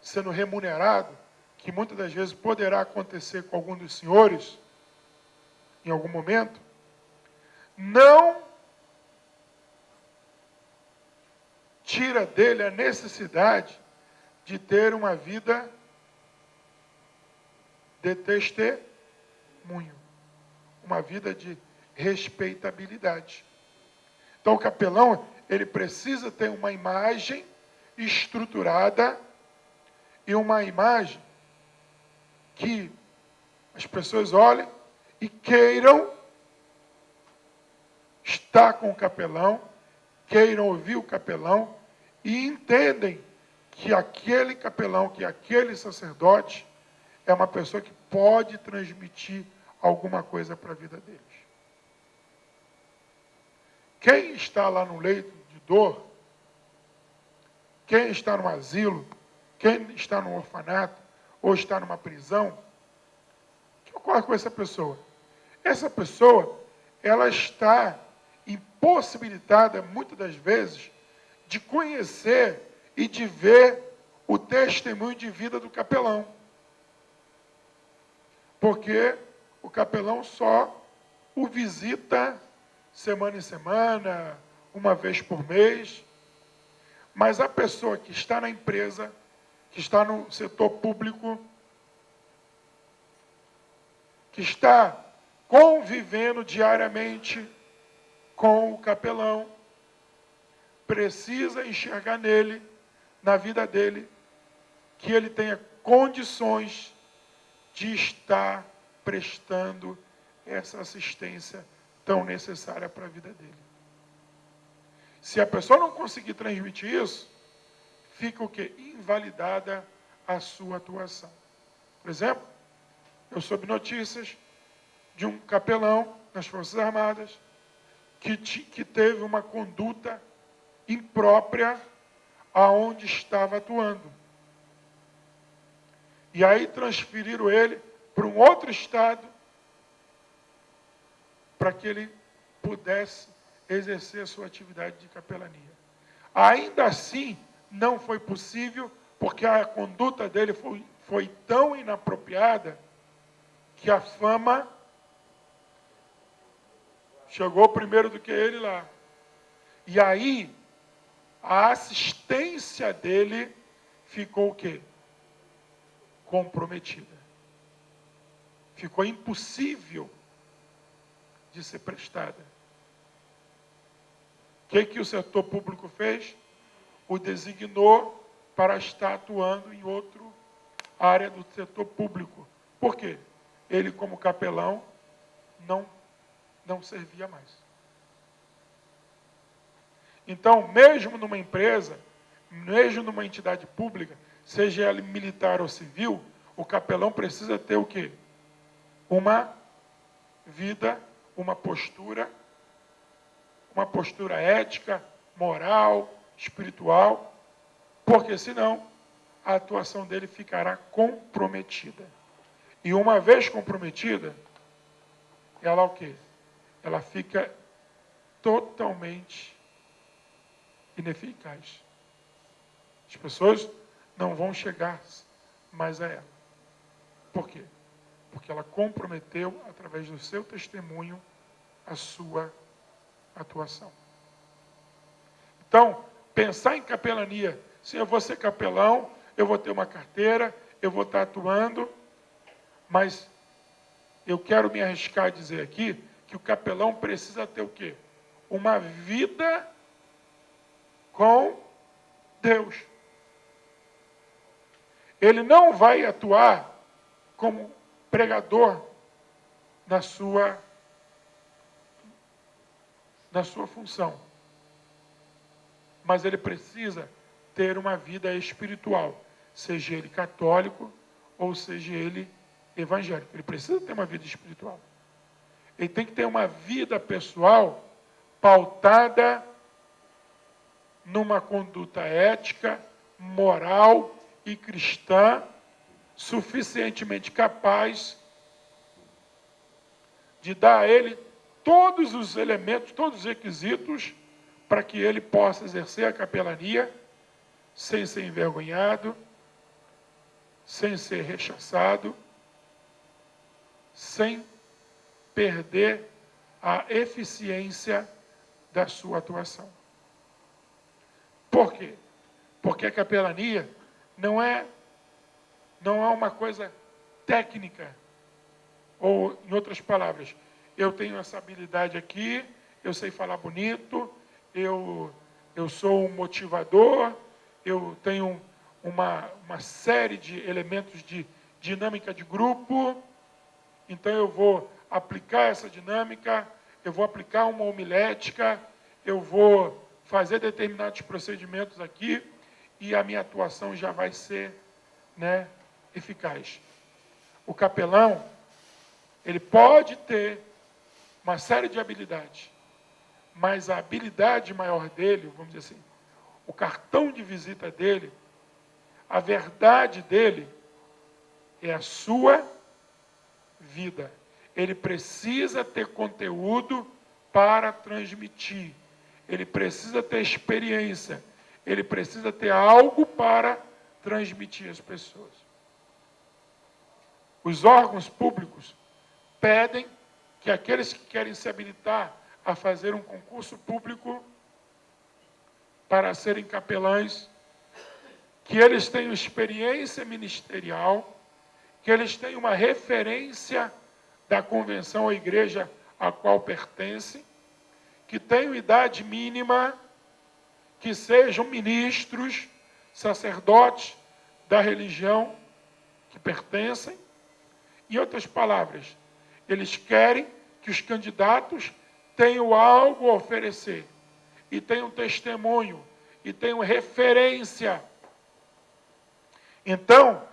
sendo remunerado, que muitas das vezes poderá acontecer com algum dos senhores, em algum momento, não tira dele a necessidade de ter uma vida de testemunho, uma vida de respeitabilidade. Então, o capelão, ele precisa ter uma imagem estruturada e uma imagem que as pessoas olhem e queiram estar com o capelão, queiram ouvir o capelão e entendem que aquele capelão, que aquele sacerdote é uma pessoa que pode transmitir alguma coisa para a vida deles. Quem está lá no leito de dor, quem está no asilo, quem está no orfanato, ou está numa prisão, o que ocorre com essa pessoa? Essa pessoa, ela está impossibilitada, muitas das vezes, de conhecer e de ver o testemunho de vida do capelão. Porque o capelão só o visita semana em semana, uma vez por mês. Mas a pessoa que está na empresa, que está no setor público, que está convivendo diariamente com o capelão, precisa enxergar nele, na vida dele, que ele tenha condições de estar prestando essa assistência tão necessária para a vida dele. Se a pessoa não conseguir transmitir isso, fica o quê? Invalidada a sua atuação. Por exemplo, eu soube notícias de um capelão nas Forças Armadas que teve uma conduta imprópria aonde estava atuando. E aí transferiram ele para um outro estado para que ele pudesse exercer a sua atividade de capelania. Ainda assim, não foi possível, porque a conduta dele foi tão inapropriada que a fama chegou primeiro do que ele lá. E aí, a assistência dele ficou o quê? Comprometida. Ficou impossível de ser prestada. O que o setor público fez? O designou para estar atuando em outra área do setor público. Por quê? Ele, como capelão, não servia mais. Então, mesmo numa empresa, mesmo numa entidade pública, seja ela militar ou civil, o capelão precisa ter o quê? Uma vida, uma postura ética, moral, espiritual, porque senão a atuação dele ficará comprometida. E uma vez comprometida, ela o quê? Ela fica totalmente ineficaz. As pessoas não vão chegar mais a ela. Por quê? Porque ela comprometeu, através do seu testemunho, a sua atuação. Então, pensar em capelania, se eu vou ser capelão, eu vou ter uma carteira, eu vou estar atuando, mas eu quero me arriscar a dizer aqui que o capelão precisa ter o quê? Uma vida com Deus. Ele não vai atuar como pregador na sua função. Mas ele precisa ter uma vida espiritual, seja ele católico ou seja ele evangélico. Ele precisa ter uma vida espiritual. Ele tem que ter uma vida pessoal pautada numa conduta ética, moral e cristã, suficientemente capaz de dar a ele todos os elementos, todos os requisitos para que ele possa exercer a capelania sem ser envergonhado, sem ser rechaçado, sem perder a eficiência da sua atuação. Por quê? Porque a capelania não é uma coisa técnica, ou, em outras palavras, eu tenho essa habilidade aqui, eu sei falar bonito, eu sou um motivador, eu tenho uma série de elementos de dinâmica de grupo, então eu vou aplicar essa dinâmica, eu vou aplicar uma homilética, eu vou fazer determinados procedimentos aqui e a minha atuação já vai ser, eficaz. O capelão, ele pode ter uma série de habilidades, mas a habilidade maior dele, vamos dizer assim, o cartão de visita dele, a verdade dele é a sua vida. Ele precisa ter conteúdo para transmitir. Ele precisa ter experiência. Ele precisa ter algo para transmitir às pessoas. Os órgãos públicos pedem que aqueles que querem se habilitar a fazer um concurso público para serem capelães, que eles tenham experiência ministerial, que eles tenham uma referência da convenção ou igreja a qual pertencem, que tenham idade mínima, que sejam ministros, sacerdotes da religião que pertencem. Em outras palavras, eles querem que os candidatos tenham algo a oferecer, e tenham testemunho, e tenham referência. Então,